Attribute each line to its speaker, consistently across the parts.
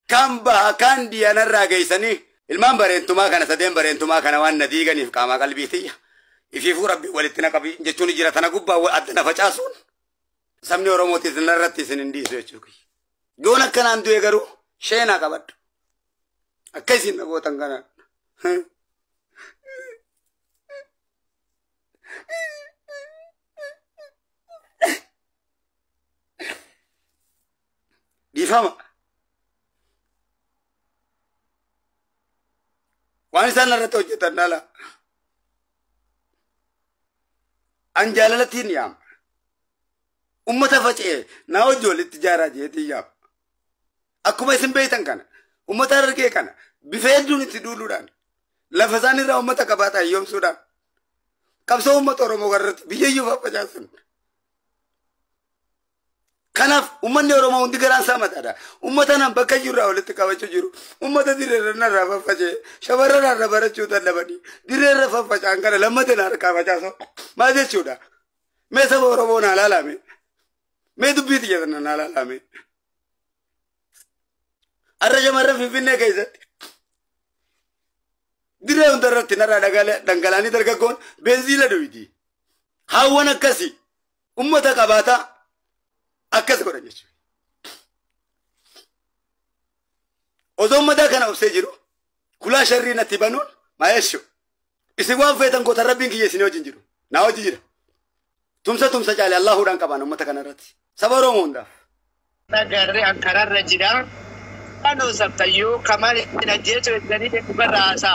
Speaker 1: كم كان دي أنا الراجيسني المان برينتما كان سدين برينتما كان وان نديجا نفقا ما قلبيتي في ربي ولتنا كبي جتوني جراتنا قبا وأدنى فجاسون سمني ورموتي سنرتي سنندي سوتشوكي جونا كان عنده يجرو شينا كبر أكيسين نقول تانغانا ديفهم وانسان نرتو جتنا أنجالتين يام أمة فجأة ناوجو للتجارة جيتي يام أكو اسم بيتان كان أمة ركي كان بفيدون تدولودان لفظاني را أمة كباتا يوم سودان كبسو أمة ورمو غرت بيجيو فاپجاسن كناف أمة ورمو اندي غران سامت ada أمة نام بكا جورا ولت كاوچو جورو أمة دير رنا را فاپجه شبر را بر چوتا لبدي دير را فاپجان كان لمت نار كاوچاسو ما دي چودا मैं सब ورمو नाला में मैं तो बीत गया ना नाला में अरे जब मर्रे फिफिने कैसे दिरे उधर रखते ना डंगलानी तरका कौन बेंजीला डुई थी हाँ वो न कसी उम्मता का बाता अक्कस को रंजिश ओज़ो उम्मता का ना उससे जिरो कुला शर्री न तिबानुन मायशो इसी को आप वेतन को तरबिंग की ये सिनेमा जिंजिरो नाव जिरो तुमसे चाले अल्लाह उड़ान का बानो मत करना रहती सबरों होंदा
Speaker 2: ना गरे अंकरर रजिरा अनु सब तयू कमाल नजे जो इतनी के ऊपर रासा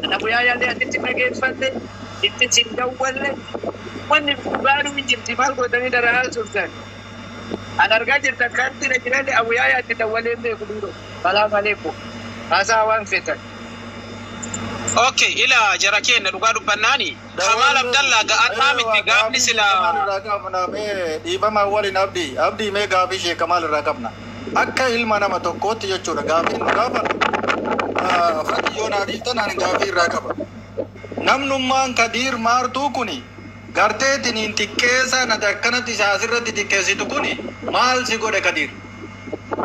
Speaker 2: ना बुया याले अतिथि में गेट फंदे इतने चिंता उबले वन बारू में जिम्ती माल को तनी डरा सुल्तान अनरगा जितना करती रजिरा ले अबुया या तितवले में कुदूरो सलाम अलैकुम रासा वन Fitr
Speaker 3: اوكي الى جراكين نقالوا بناني كمال عبد الله قام اتقاب نسلا
Speaker 4: رقمنا ديبما اول عبدي ما غافي شي كمال رقمنا اكا علمنا ما تو كوت يچو غافي غافن فديونا دي تنان غافي رقم نمنمان كدير مارتو كوني غرتي تنين تكيسا ندكنا تشاسر دي تكيسي تو كوني مال سي غود كدير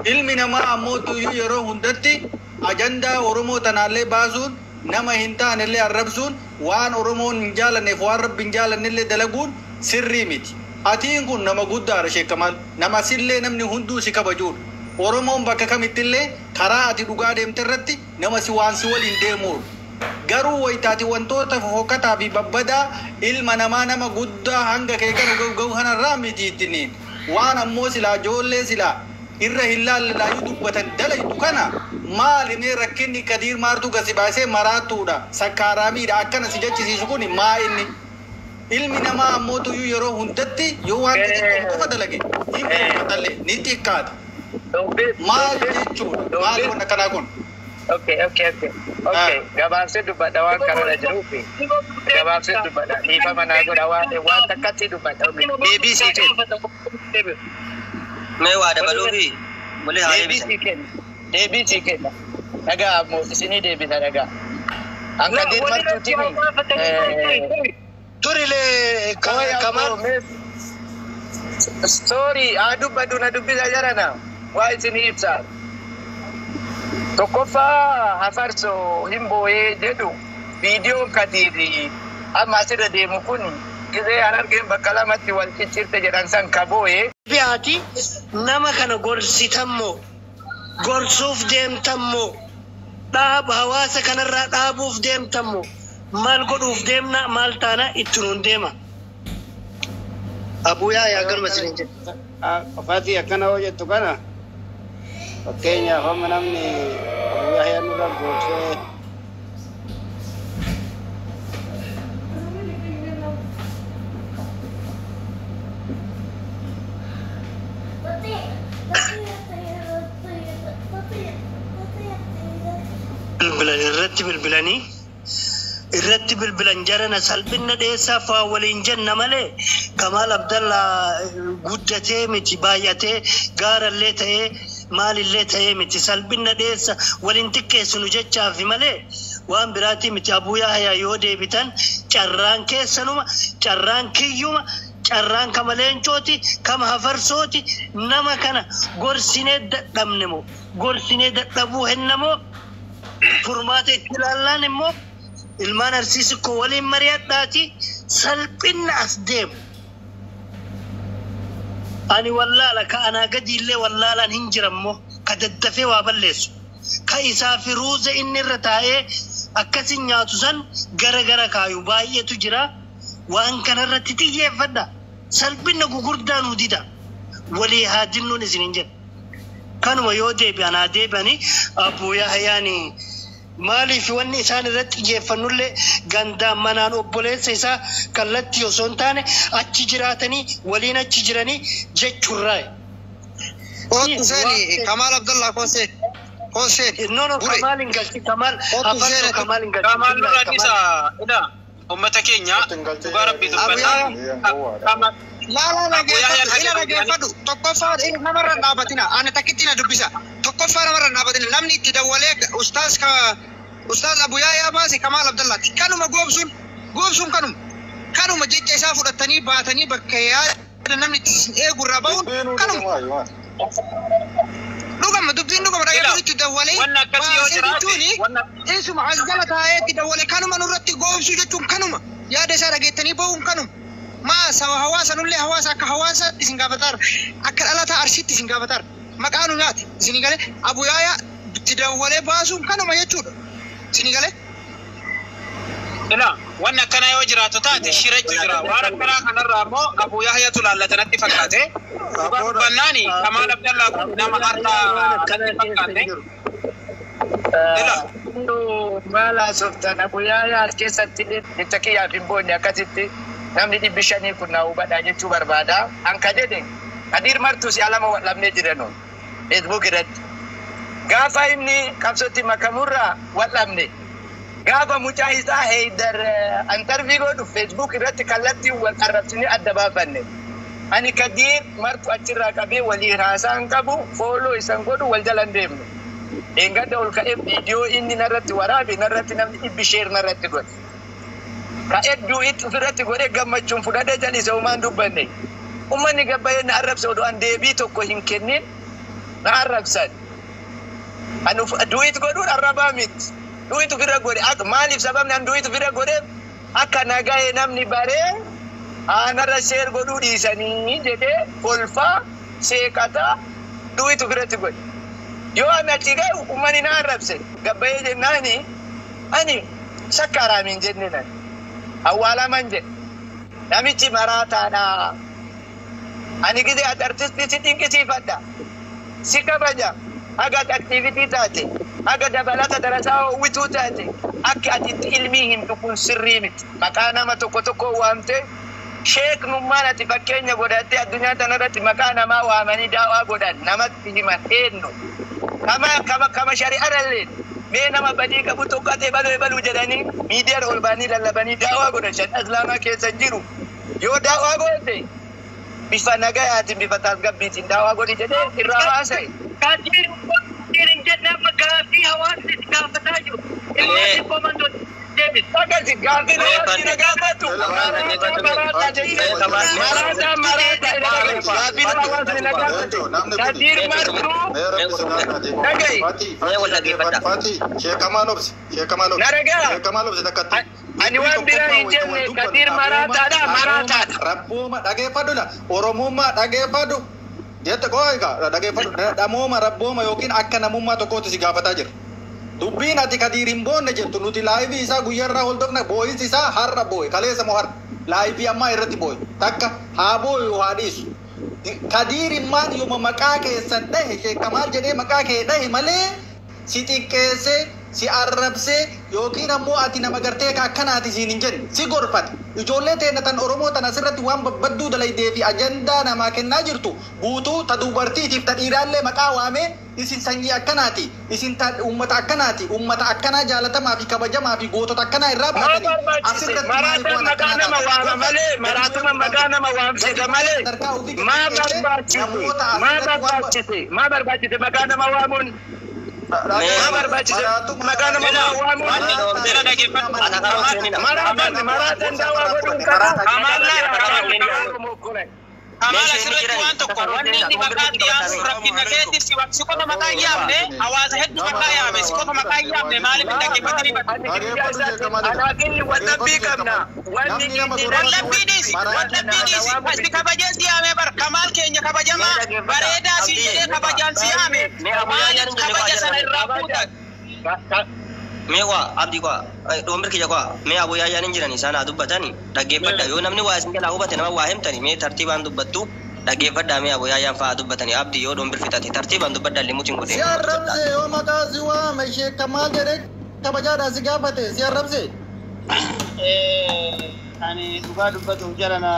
Speaker 4: علمنا ما اموتو يرو هندتي اجندا اورمو تنالي بازون nama hintaan illee arrabsuun waan oromoon hin jaalanneef waan rabbi hin jaalannellee dalaguun sirrii miti. Atiin kun nama guddaadha Sheek Kamaal. Nama sillee namni hunduu si kabajuudha. Oromoon bakka kamittillee karaa ati dhugaa deemte irratti nama si waan si waliin deemuudha. Garuu wayitaati wantoota fofokataa fi babbadaa ilma namaa nama guddaa hanga kee kan ga'u kanarraa miti ittiniin. Waan ammoo silaa ijoollee silaa irra hin laallalaayyuu dubbatan dalaytu kana maal inni rakkinni kadiir maartuu gasi baasee maraatuudha sakkaaraamiidha akkana si jechisiisu kun maa inni ilmi namaa ammootuyyuu yeroo hundatti yoo waan xixiqqoo qofa dalage hin beekatallee ni xiqqaata maal jechuudha maal kun akkanaa kun
Speaker 2: Okay. Gabaabsee dubbadha waan kanarra jiruufi gabaabsee dubbadha dhiifama naa godha waan takkatti dubbadha
Speaker 3: ABC मैं वादा बलूँगी बोले हाँ
Speaker 2: ABC kenna naga mo sini debi naga ang kadir martuti ni
Speaker 3: turile kamal
Speaker 2: story adu baduna dubi sajara na why sini ipsa tokofa hafarso himboe dedu video kadiri amma sida demu kuni kise arargen bakalamati wal kichirte jedhan san kaboe
Speaker 5: biati nama kana gorsitammo gorsuuf deemtammo dhaab hawaasa kanarraa dhaabuuf deemtammo maal godhuuf deemna maal taana ittuun deema abuyaa yaa garma sinin jedha
Speaker 6: afati akkana hojjettu kana fakkeenyaaf amma namni abuyaa yaa nurra gorsee
Speaker 5: irratti bilbilan jarana salbinna dheessaa faa waliin jenna malee Kamaal Abdallaa guddatee miti baay'atee gaarallee ta'ee maalillee ta'ee miti salbinna dheessa waliin xiqqeessinu jechaafi malee waan biraatii miti abuyaa hayaa yoo deebitan carraan keessanuma carraan kiyyuma carraan kama leencooti kama hafarsooti nama kana gorsinee dadhabne moo gorsinee dadhabuu hennamoo furmaata itti ilaallaan immoo ilmaan arsiisi koo waliin mari'adhaati salphinna as deemu. Ani wallaala ka anaa gadi illee wallaalaan hin jirammoo ka daddafee waa balleessu ka isaa fi ruuza inni irra taa'ee akkasin nyaatu san gara kaayu baay'eetu jira. Waan kanarratti xiyyeeffadha. Salphinna gugurdaa nu dida walii haa dinnuun isin hin jedhu. Kanuma yoo deebi'an haa deebi'anii Abbuu Yahyaanii maaliif wanni isaan irratti xiyyeeffannullee gandaan manaan obboleessa isaa kallattii osoo hin taane achi jiraatanii waliin achi jiranii jechuurraa.
Speaker 7: Hussein Kamal Abdullah Hussein
Speaker 5: No, Kamal hin galchi Kamal Abdullah Kamal hin galchi
Speaker 3: Kamal Radisa ida ummata keenya dhugaa rabbi dubbata
Speaker 7: La dhaggeeffadhu tokkoffaa namarra dhaabatina ani takkitti na dubbisa tokkoffaa namarra dhaabatina namni itti dawwalee ustaaz Abu Yahya baase Kamal Abdullah kanuma goobsuun kanuma jecha isaa fudhatanii baatanii bakka yaada namni itti eegurraa ba'uun kanuma dhugama dubbiin dhugama dhaggeeffatu itti dawwalee isuma azjala taa'ee itti dawwalee kanuma nurratti goobsuu jechuun kanuma yaada isaa dhageettanii ba'uun kanuma ما سوا هواسا نولي هواسا كهواسا سنغافطار أكل ألاتا أرشيتي سنغافطار مكانو ناتي سنغالي أبو يايا تدولي باسوم كانوا ما يجور سنغالي
Speaker 3: لا وانا كان يوجرا تتاتي شيري تجرا وانا كان الرامو أبو يايا تلالة تنتي فكاتي بناني كمال عبد الله نام أرتا تنتي فكاتي
Speaker 2: لا مالا سلطان أبو يايا كيسا تلين نتكي يا بيبوني أكاتي namni dhibbi kun na hubadha jechuu barbaada. Anka jedhe Kadir Martuu si alama wal'amnee jiranu Facebook irratti. Gaafa inni qabsootti makamurraa wal'amne. Gaafa mucaa isaa Heydar interview godhu Facebook irratti kallattii wal arrabsine adda baafanne. Ani Kadir Martuu achirraa qabee walii haasaan qabu follow isan godhu wal jalan deemne. Eeggadda ol ka'ee viidiyoo inni narratti waraabe narratti namni dhibbi share narratti godhe. Ka'eddu itti ofirratti godhee gammachuun fudhatee jalisa uumaan dubbanne. Uummanni gabbayee na arrabsa oduu an deebii tokko hin kennin na arrabsan. Anu duwit godhuun arrabaa miti. Duwit ofirra godhe akka maaliif sababni an duwit ofirra godhe akka nagahee namni baree aanarra sheer godhuu dhiisanii jedhee kolfaa seeqataa duwit ofirratti godhe. Yoo an achi gahe uummanni na arrabse gabbayee jennaani ani sakkaaraamiin jenne nani. Awwaala manje namichi maraataadha. Ani gide ati artistii si dinqisiifadha. Si kabaja aga aktivitii taate aga dabalata darasaa hawwituu taate akka ati ilmii himtu kun sirrii miti. Maqaa nama tokko waamte sheeknummaan ati fakkeenya godhatte addunyaa tanarratti maqaa namaa waamanii daawaa godhan namatti himan eenyu kama shari'arallee mee nama badii qabu tokkatee baluu jedhanii miidiyaa ol baanii lallabanii daawaa godhan shan islaamaa keessa jiru yoo daawaa godhe bifa nagayaatiin bifa tasgabbiitiin daawaa godhi jedhee irraa haasa'e. Kaadirin jedhaa gaafii hawaasni gaafataa jiru. Ilmaati komandoo deebi. Akkasi gaafii hawaasni na gaafatu. Kadir Martuu. Dhagayi. Naragaa. Ani waan biraa hin jenne Kadir maraataadha.
Speaker 4: Rabbooma dhageeffadhudha. Oromummaa dhageeffadhu. Jette qoyga dhageeffadhu. Dhamooma rabbooma yookiin akka namummaa tokkootti si gaafataa jira. Dubbiin ati Kadirin boonne jettu nuti laayivii isaa guyyarraa holdofna boo'is isaa har'a boo'e kaleessa moo har'a laayivii ammaa irratti boo'e takka haa boo'u haa dhiisu. Kadirin maan yooma maqaa keessan dhahe sheekamaal jedhee maqaa kee dhahe malee si xiqqeessee si arrabsee yookiin ammoo ati nama gartee akkanaati siin hin jenne si gorfate ijoollee teenya tan Oromoo tan asirratti waan babbaduu dalaydee fi ajandaa namaa kennaa jirtu guutuu ta dubartiitiif ta dhiiraallee maqaa waamee isin sanyii akkanaati isin ummata akkanaati ummata akkanaa jaalatamaa fi kabajamaa fi gootota akkanaa irraa baatanii asirratti
Speaker 2: maraatan maqaa nama waama malee maraatuma maqaa nama waamsite malee maa barbaachise maqaa nama waamuun maa barbaachise maqaa nama waamuun maraatan daawaa godhuun qaba.
Speaker 3: Kamala sirriitti waan tokko wanni inni maqaa dhiyaasu rakkina keetti si qofa maqaa hin yaamne hawaasa hedduu maqaa yaame si qofa maqaa hin yaamne maaliif hin dhaggeeffatanii
Speaker 2: Anaaqilli wallabbii qabna.
Speaker 3: wallabbiinis asli kabajeen si yaame bar kamaal keenya kabajamaa bareedaa si jedhee kabajaan si yaame maaliif kabaja sana irraa fuutan
Speaker 8: Mewa abdi kwa domir kija kwa me abu ya yanin jirani sana dubbatani dhaggeeffadha yoo namni waa isin jalaa hubate nama waa himtani me tartiibaan dubbattu dhaggeeffadha me abu ya yan faa dubbatani abdi yoo domir fitati tartiibaan dubbadha limutin godhe
Speaker 4: Si arrabse yoo maqaa si waame Sheekh Kamaal jedhee kabajaadhaan si gaafate si arrabse.
Speaker 6: Ani dhugaa dubbatuuf jarana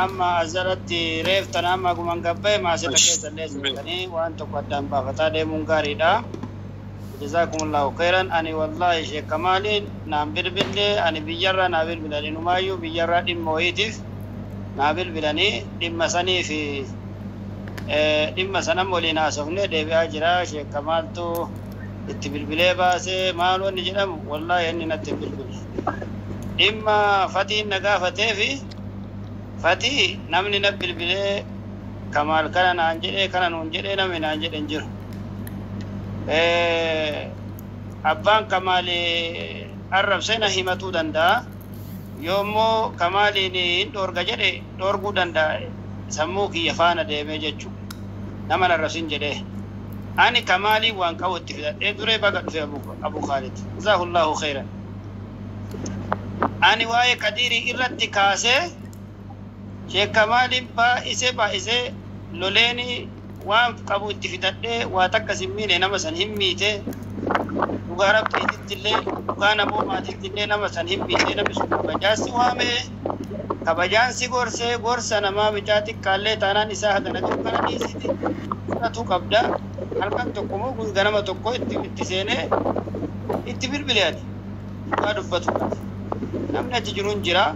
Speaker 6: amma asirratti reeftan amma guman gabbee maasila keessallee sirritanii waan tokko addaan baafataa deemuun gaariidha. Jazakumullahu khairan. Ani wallahi Sheekh Kamaalin naan bilbilee ani biyyarraa naa bilbilanii numaayyuu biyyarraa dhimma wayiitiif naa bilbilanii dhimma sanii fi dhimma sanan waliin haasofnee deebi'aa jira. Sheekh Kamaaltu itti bilbilee baasee maal wanni jedhamu wallahi inni natti bilbile. Dhimma fatiin na gaafatee fi fatii namni na bilbilee Kamaal kana naan jedhee kana nuun jedhee namni naan jedhe hin jiru. Abbaan Kamaalii arrabsee na himatuu danda'a. Yoommoo Kamaaliin hin dhoorga jedhe dhoorguu danda'a. Sammuu kiyya faana deemee jechuudha. Nama arrabsin jedhee. Ani Kamaalii waan qabu itti fidadhee duree baga dhufe Abu Khaalid. Jazaahullahu khairan. Ani waa'ee Qadiirii irratti kaasee Sheekh Kamaaliin baay'isee loleeni waan qabu itti fidadhee waa takka simmiine nama san himmiite dhugaa rabbiittillee dhugaa namoomaatittillee nama san himmiite namni sun kabajaansi waamee kabajaansi gorsee gorsa namaa bichaa xiqqaallee taanaan isaa hagana kana dhiisiti fudhatu qabda halkan tokko moo ganama tokko itti seenee itti bilbileani dhugaa dubbatu qaba. Namni achi jiruun jira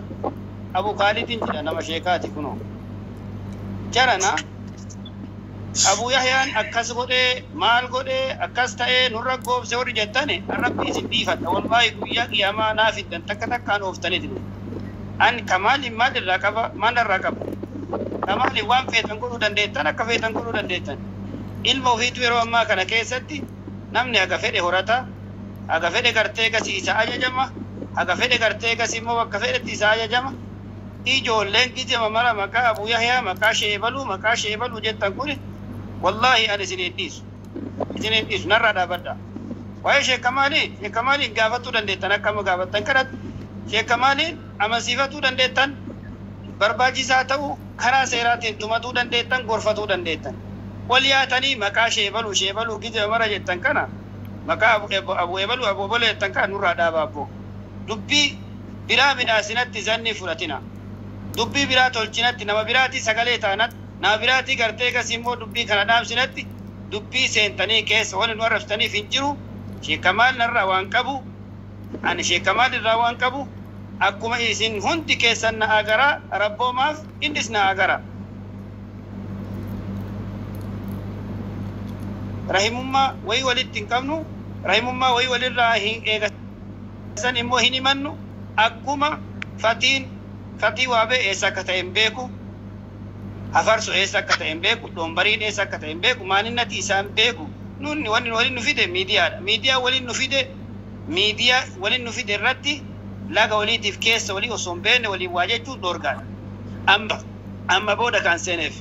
Speaker 6: Abu Khaalidin jira nama sheekaati kunoo jarana Abu Yahyaan akkas godhee maal godhee akkas ta'ee nurra goobse warri jettane rabbi isin dhiifadha wallahi guyyaa qiyaamaa naaf hiddan takka takkaan ooftaniiti. Ani Kamaaliin maalirraa qaba Kamaaliin waan feetan godhuu dandeettan akka feetan godhuu dandeettan. Ilma ofiitu yeroo ammaa kana keessatti namni haga fedhe horata haga fedhe gartee gasiisa ajajama haga fedhe gartee gas immoo bakka fedhetti isa ajajama. Ijoolleen gijama mara maqaa Abu Yahyaa maqaa sheebaluu jettan kuni wallahi ani isin dhiisu narraa dhaabadha. Waa'ee Sheekh Kamaaliin gaafatuu dandeettan akkama gaafattan kadhatu Sheekh Kamaaliin amansiifatuu dandeettan barbaachisaa ta'u karaa seeraatiin tumatuu dandeettan gorfatuu dandeettan. Wal yaatanii maqaa sheebaluu gijama mara jettan kana maqaa Abu Ebaluu jettan kana nurraa dhaabaa abbo. Dubbii biraa midhaasinatti zanni fudhatina. Dubbii biraa tolchinatti nama biraati sagalee taanatti nama biraati gartee gas immoo dubbii kana dhaamsinatti dubbii seentanii keessa waliin nu arrabsitaniif hin jiru. Sheekh Kamaal narraa waan qabu ani Sheekh Kamaal irraa waan qabu akkuma isin hundi keessan na agaraa rabboomaaf innis na agara. Rahimummaa wayii walitti hin qabnu rahimummaa wayii walirraa hin eegasan immoo hin himannu akkuma fatii waabee eessa akka ta'e hin beeku hafarsu eessa akka ta'e hin beeku dhombariin eessa akka ta'e hin beeku maalinnati isaan beeku nunni wanni waliin nu fide miidiyaadha. Miidiyaa waliin nu fide irratti laga waliitiif keessa walii osoo hin beekne waliin waa jechuun dhoorgaadha. Amma booda kan seeneef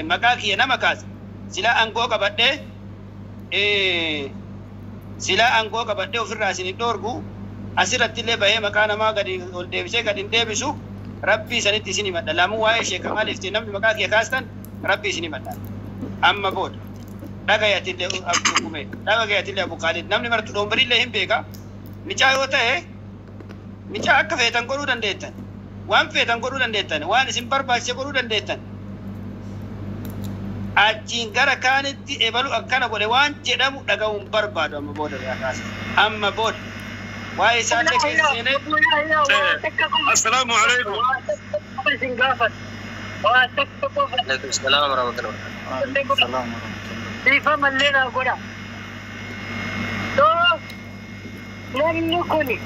Speaker 6: maqaa kiyya nama kaase silaa aangoo qabadhee ofirraa isin dhoorgu asirratti illee bahee maqaa namaa gadi ol deebisee gadi hin deebisu rabbii sanitti isin himadha. Lamuu waa'ee Sheekh Kamaal iftee namni maqaa kiyya kaastan rabbii isin himadha. Amma booda dhagayatillee Abu Khaalid namni martu dhombariillee hin beeka. Micaa yoo ta'e micaa akka feetan godhuu dandeettan waan feetan godhuu dandeettan waan isin barbaachise godhuu dandeettan. Achiin gara kaanitti ebalu akkana godhe waan jedhamu dhaga'uun barbaadu amma booda irraa kaasa. Amma booda waa'ee isaallee keessa seenee
Speaker 2: Assalaamu alaikum.
Speaker 8: Alaikum salaam warahmatullahi wabarakatuh.
Speaker 5: Sifa mallee naa godha. Namni kuni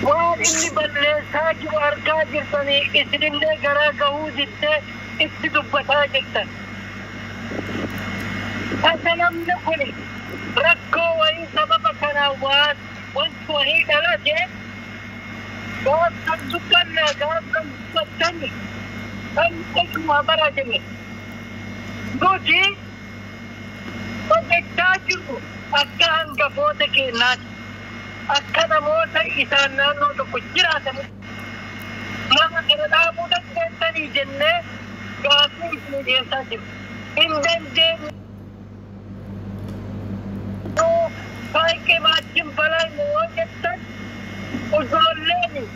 Speaker 5: waan inni balleessaa jiru argaa jirtanii isinillee garaa gahuu diddee itti dubbataa jirtan. Hasa namni kun rakkoo wayii sababa kanaa wanti wayii dhalate gaafsan dubbannaa gaafsan dubbattanni kan akkuma bara jenne. Nuti hojjechaa jirru akka hangafoota keenyaati. Akka namoota isaan naannoo tokko jiraatan nama kana dhaabuu dandeessanii jennee gaafii isin dhiyeessaa jiru. Hin dandeenye. Baay'ee maachin balaan yoo jettan ijoolleen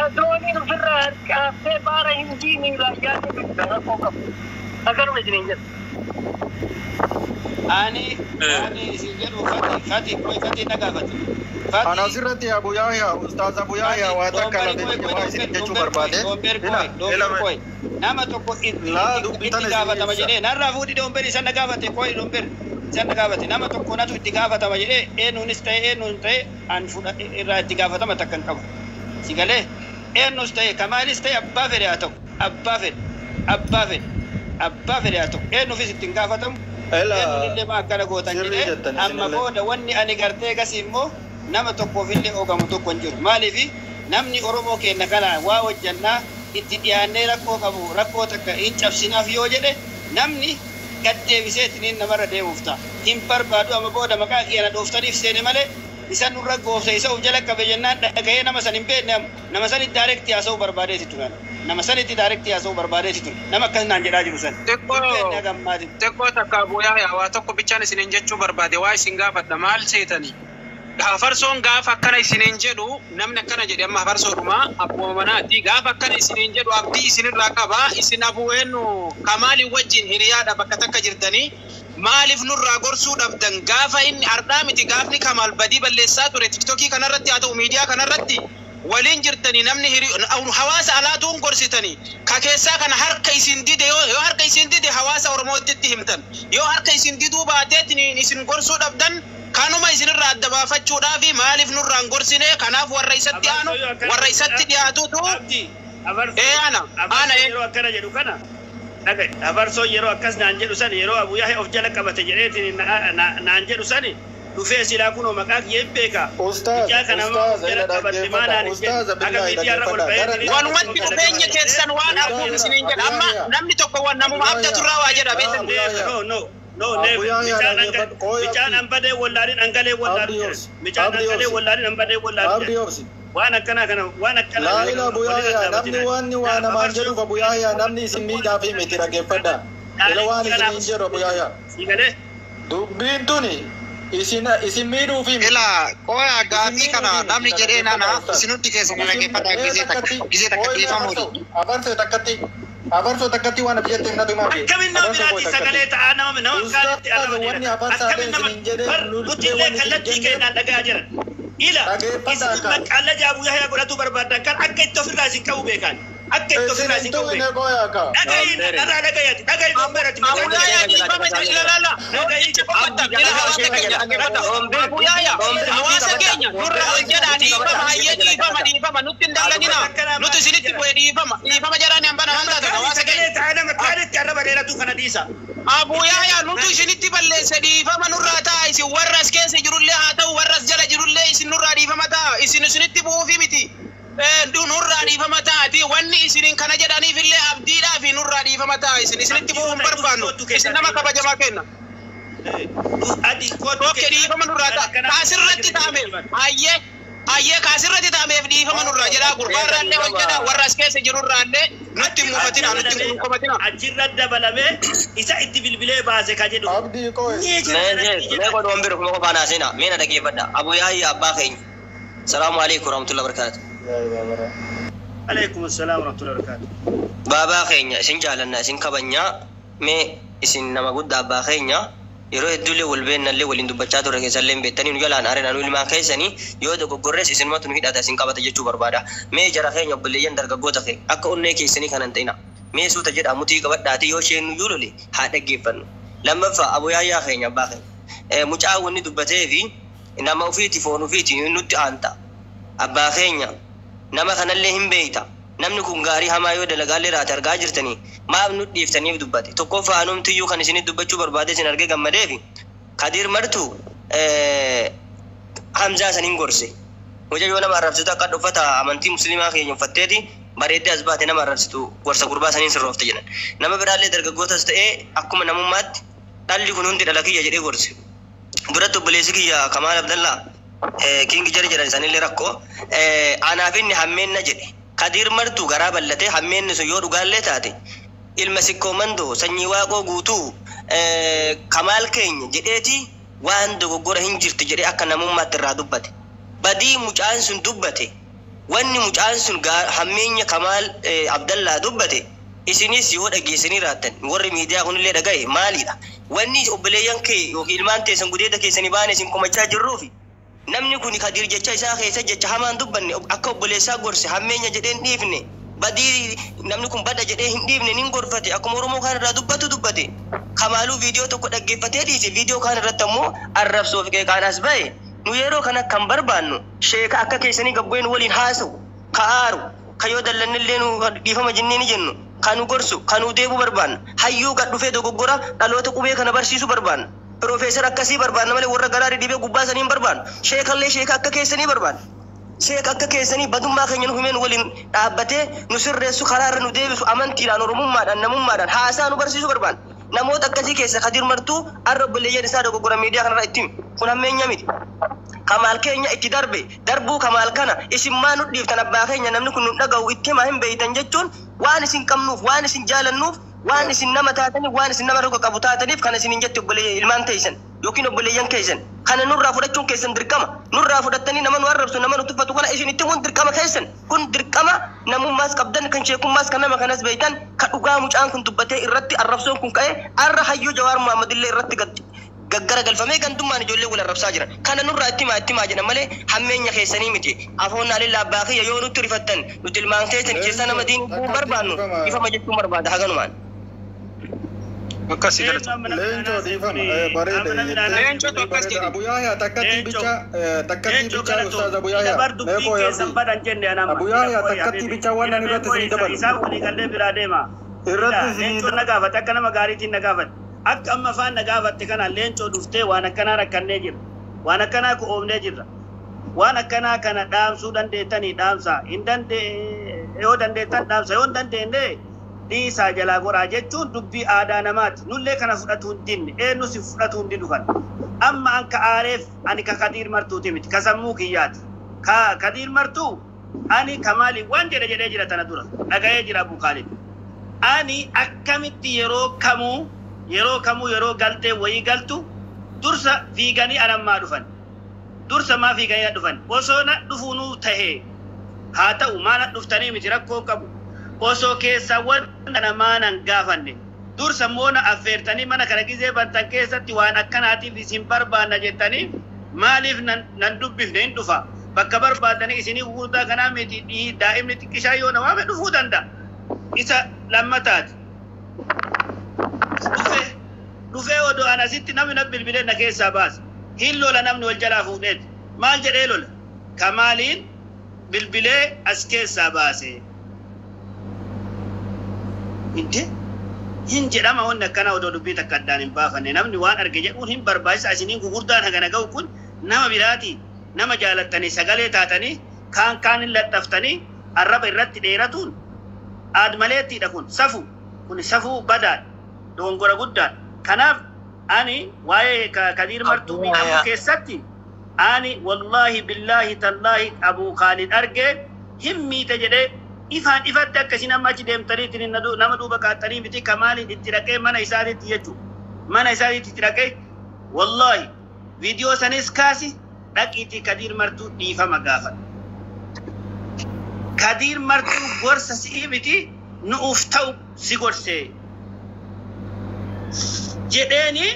Speaker 5: adooniin ofirraa harkaaftee baara hin jiiniidha yaadni bidda rakkoo qabu. Akkanuma isiniin jedhu.
Speaker 6: Ani isin jedhu Fati nagaafate.
Speaker 4: Ana asirratti Abu Yahya, Ustaaz Abu Yahya waa takka lafee waa isin jechuu barbaade.
Speaker 6: Nama tokko itti gaafatama jedhee narraa fuudhi Domber isa nagaafate koi Domber isa nagaafate nama tokko natu itti gaafatama jedhee eenyuunis ta'e eenyuun ta'e an fuudha irraa itti gaafatama takka hin qabu. Si galee eenyuus ta'e Kamaalis ta'e abbaa fedhe haa ta'u abbaa fedhe haa ta'u eenyuufis itti hin gaafatamu. Eenyuun illee akkana gootan jedhee amma booda wanni ani gartee gas immoo nama tokkoof illee ogamu tokko hin jiru. Maaliif namni Oromoo keenya kana waa hojjannaa itti dhiyaannee rakkoo qabu rakkoo takka hin cabsinaaf yoo jedhe namni gad deebisee ittiin namarra deemuuf ta'a. Hin barbaadu amma booda maqaa keenya dhooftaniif seene malee isan nurra goofsa isa of jala qabe jennaan dhaga'ee nama san hin beekne nama sanitti daayirektii haasa'uu barbaadeeti turan. Nama sanitti daayirektii haasa'uu barbaadeeti ture. Nama akkas naan jedhaa jiru san.
Speaker 3: Xiqqoo takka Abu Yahya waa tokko bichaan isiniin jechuu barbaade waa isin gaafadha maal seetanii? Hafarsoon gaafa akkana isiniin jedhu namni akkana jedhe amma hafarsoodhuma abbuma manaatti gaafa akkana isiniin jedhu abdii isinirraa qaba isin abuweennu Kamaaliin wajjin hiriyaadha bakka takka jirtanii maaliif nurraa gorsuu dhabdan gaafa inni ardhaa miti gaafni Kamaal badii balleessaa ture tiktokii kanarratti haa ta'u miidiyaa kanarratti waliin jirtanii namni hawaasa alaatuun gorsitanii ka keessaa kana harka isin dide yoo harka isin dide hawaasa Oromootti himtan yoo harka isin diduu baateetiin isin gorsuu dhabdan kanuma isinirraa adda baafachuudhaafi maaliif nurraan gorsine kanaaf warra isatti aanu warra isatti dhiyaatutu ana
Speaker 6: yeroo akkana jedhu kana Hafarsoo yeroo akkas naan jedhu san yeroo Abu Yahya of jala qabate jedheetiin naan jedhu sani dhufee silaa kunoo maqaa kiyya hin beeka.
Speaker 3: Walumatti dhufeenya keessan waan arguuf isiniin jedha amma namni tokko waan namuma abdaturraa waa jedha beekan.
Speaker 6: No, Michaan ambadee wallaalin angalee wallaalin. Michaan angalee wallaalin ambadee wallaalin. Waan akkana kana waan akkana.
Speaker 4: Laila Abu Yahya namni waan namaan jedhuuf Abu Yahya namni isin miidhaaf miti dhaggeeffadha. Ila waan isin jedhu Abu Yahya.
Speaker 6: Sigalee.
Speaker 4: Dubbiin tuni isin miidhuuf miti.
Speaker 7: Ila qoya gaafii kana namni jedhee nana isinutti keessa dhaggeeffadha gisee takka dhiifamuudha.
Speaker 4: Abarso takkatti waan abjette natu maali.
Speaker 6: Akkamin nama biraatti sagalee ta'aa nama kaanitti akkamin nama nutillee kallattii keenyaan dhagaa jiran. Ila isin maqaalla Abu Yahya godhatu barbaadan kan akka itti ofirraa isin qabu beekan. Akka itti ofirraa isin qabu beekan. Dhagayin narraa dhagayati dhagayin bombeerati.
Speaker 3: Abu Yahya dhiifama ilaalala. Abu Yahya hawaasa keenya nurra hojjedhaa dhiifama nutti hin dallanina nuti isinitti bu'ee dhiifama jedhanii hambana waan taatan hawaasa keenya. Abu Yahya nuti isinitti balleesse dhiifama nurraa ta'a isin warra as keessa jirullee haa ta'u warra as jala jirullee isin nurraa dhiifama ta'a isin isinitti bu'uufi miti. Nurraa dhiifama taati wanni isiniin kana jedhaniif illee abdiidhaa fi nurraa dhiifama ta'a isin isinitti bu'uu hin barbaannu isin nama kabajamaa kenna. Okke dhiifama nurraa ta'a kaasirratti ta'ameef hayyee kaasirratti ta'ameef dhiifama nurraa jedhaa gurbaarraallee hojjedha warra as keessa jirurraallee nutti hin mufatina nutti hin mufatina.
Speaker 6: Achirra dabalamee isa itti bilbilee baase ka jedhu.
Speaker 4: Abdii koo.
Speaker 8: Mee godhu waan biraa kuma qofaan haasina mee na dhaggeeffadha Abu Yahya abbaa keenya. Salaamu alaikum warahmatullahi wabarakatuh.
Speaker 6: Alaikum assalam warahmatullahi wabarakatuh.
Speaker 8: Baabaa keenya isin jaalanna isin kabanya mee isin nama guddaa abbaa keenya yeroo hedduulee wal beennallee waliin dubbachaa ture keessallee hin beektanii nu jalaan areenaa nu ilmaan keessanii yoo dogoggorrees isinumatu nu hidhata isin qabata jechuu barbaada. Mee jara keenya obboleeyyan dargaggoota keenya akka onnee keessanii kanan ta'ina mee suuta jedha mutii qabadhaati yoo isheen nu yuulole haa dhaggeeffannu. Lammaffaa Abu Yahya keenya abbaa keenya mucaa wanni dubbatee fi nama ofiiti foon ofiiti nutti aanta. abbaa keenya nama kanallee hin beeyta namni kun gaarii hamaa yoo dalagaalee raate argaa jirtanii maaf nu dhiiftaniif dubbate tokkoffaa anumtiyyuu kan isinit dubbachuu barbaade isin argee gammadeefi Kadir Martuu Hamzaa sanin gorse mucayyoo nama arrabsitu akka uffata amantii musliimaa keenya uffatteeti bareeddee as baate nama arrabsitu gorsa gurbaa saniin sirroofte jedhan nama biraallee dargaggootas ta'ee akkuma namummaatti dhalli kun hundi dhala kiyya jedhee gorse duratti obboleessi kiyya Kamaal Abdallaa Kingi jari jedhan sanillee rakkoo anaaf inni hammeenna jedhe Kadir Martuu garaa bal'atee hammeenni sun yoo dhugaallee taate ilma sikkoo mandoo sanyii waaqoo guutuu Kamaal keenya jedheeti waan dogoggora hin jirti jedhee akka namummaatti irraa dubbate badii mucaan sun dubbate wanni mucaan sun hammeenya Kamaal Abdallaa dubbate isinis yoo dhageessanii raattan warri miidiyaa kunillee dhagaye maalidha wanni obboleeyyan kee yookiin ilmaan teessan gudeeda keessanii baane isin komachaa jirruufi namni kun Kadir jecha isaa keessa jecha hamaan dubbanne akka obboleessaa gorse hammeenya jedheen dhiifne badii namni kun bada jedhee hin dhiifne nin gorfate akkuma Oromoo kan irraa dubbate Kamaaluu viidiyoo tokko dhaggeeffatee dhiise viidiyoo kan irratti ammoo arrabsoo fi qeeqaanas bahe nu yeroo kana kan barbaannu sheeka akka keessanii gabbeen waliin haasa'u ka'aaru kayoo dallannillee nu dhiifama jennee ni jennu kanu gorsu kanu deebu barbaanna hayyuu gad dhufee dogoggora dhaloota qubee kana barsiisu barbaanna Profeesar akkasii barbaanna malee warra garaa dhibee gubbaa saniin barbaanna sheekallee sheeka akka keessanii barbaanna sheeka akka keessanii badummaa keenya nu himeen waliin dhaabbatee nu sirreessu karaarra nu deebisu amantiidhaan oromummaadhaan namummaadhaan haasaa nu barsiisu barbaanna namoota akkasii keessa Kadir Martuu arra obboleeyyan isaa dogoggora miidiyaa kanarra itti kun hammeenya miti Kamaal keenya itti darbuu Kamaal kana isin maa nu dhiiftan abbaa keenya namni kun nu dhaga'u itti himaa hin beeytan jechuun waan isin qabnuuf waan isin jaalannuuf waan isin nama taataniif waan isin nama tokko qabu taataniif kana isin hin jette obboleeyyan ilmaan teessan yookiin obboleeyyan keessan kana nurraa fudhachuun keessan dirqama nurraa fudhattanii nama nu arrabsu nama nu tuffatu kana isin itti kun dirqama keessan kun dirqama namummaas qabdan kan sheekummaas kan nama kanas beeytan ka dhugaa mucaan kun dubbatee irratti arrabsoon kun ka'ee arra hayyuu Jawaar Muhammadillee irratti gaggara galfamee gandummaan ijoollee wal arrabsaa jiran kana nurraa itti maa jedhan malee hammeenya keessanii miti afoon alillaa abbaa kiyya yoo nutti rifattan nuti ilmaan keessan keessa nama diinuu barbaannu ifama jechuun barbaada haganumaan
Speaker 4: akkasii galata leencoo dhiifama bareede Abu Yahya takkatti bicha ustaaz Abu Yahya meeqoo yaa Abu Yahya takkatti bicha waan ani irratti sin dabalu
Speaker 6: isaa walii gallee biraa deema
Speaker 4: irratti
Speaker 6: leencoo nagaafate akka nama gaariitiin nagaafate akka amma faan nagaafatte kana leencoo dhuftee waan akkanaa rakkannee jirra waan akkanaa ku oomnee jirra waan akkanaa kana dhaamsuu dandeettanii dhaamsaa hin yoo dandeettan dhaamsa yoo hin dandeenye dhiisaa jalaa goraa jechuun dubbii aadaa namaati nullee kana fudhatu hin dinne eenyu si fudhatu hin dinnu kan amma an ka aareef ani ka Kadir Martuuti miti ka sammuu kiyyaati ka Kadir Martuu ani Kamaali waan jedhee jira tana dura dhaga'ee jira Abu Khaalid ani akkamitti yeroo kamuu yeroo galtee wayii galtu dursa fiiganii anammaa dhufan dursa maa fiiganii dhufan osoo na dhufuunuu tahee haa ta'u maana dhuftanii miti rakkoo qabu osoo keessa wanta namaa nan gaafanne dursa moona affeertanii mana kana gizee bantan keessatti waan akkanaatiif isin barbaanna jettanii maaliif nan dubbifne hin dhufa bakka barbaadanii isinii gurguddaa kanaa miti daa'imni xiqqishaa yoo namaa dhufuu danda'a isa lammataati dhufee odoo anasitti namni na bilbilee na keessaa baase hin lola namni wal jalaa fuudheeti maal jedhee lola Kamaaliin bilbilee as keessaa baase inte hin jedhama wanni akkana odoo dubbii takka addaan hin baafanne namni waan arge jedhuun hin barbaachisa isiniin gurguddaan hagana ga'u kun nama biraati nama jaalattanii sagalee taatanii kaan hin laxxaftanii arraba irratti dheeratuun aadmaleettiidha kun safuu badaan dongora guddaan kanaaf ani waa'ee Kadir Martuu miidhamuu keessatti ani wallahi billahi tallahi Abu Khaalid argee hin miite jedhee ifaan ifatti akkasiin amma achi deemtaniitiin nama duuba qaaxxanii miti Kamaaliin itti dhaqee mana isaatiitti jechuudha mana isaatiitti itti dhaqee wallahi viidiyoo sanis kaasi dhaqiitii Kadir Martuu dhiifama gaafadha Kadir Martuu gorsa si'ii miti nuuf ta'u si gorsee jedheeni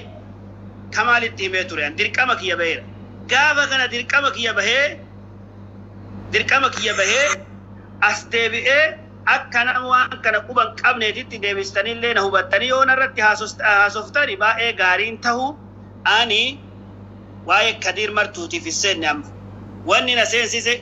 Speaker 6: Kamaalitti himee ture dirqama kiyya baheera gaafa kana dirqama kiyya bahee as deebi'ee akka nama waan kana quban qabneetitti deebistanillee na hubattanii yoo narratti haasoftani baay'ee gaariin ta'u ani waa'ee Kadir Martuutiif hin seenne amma wanni na seensise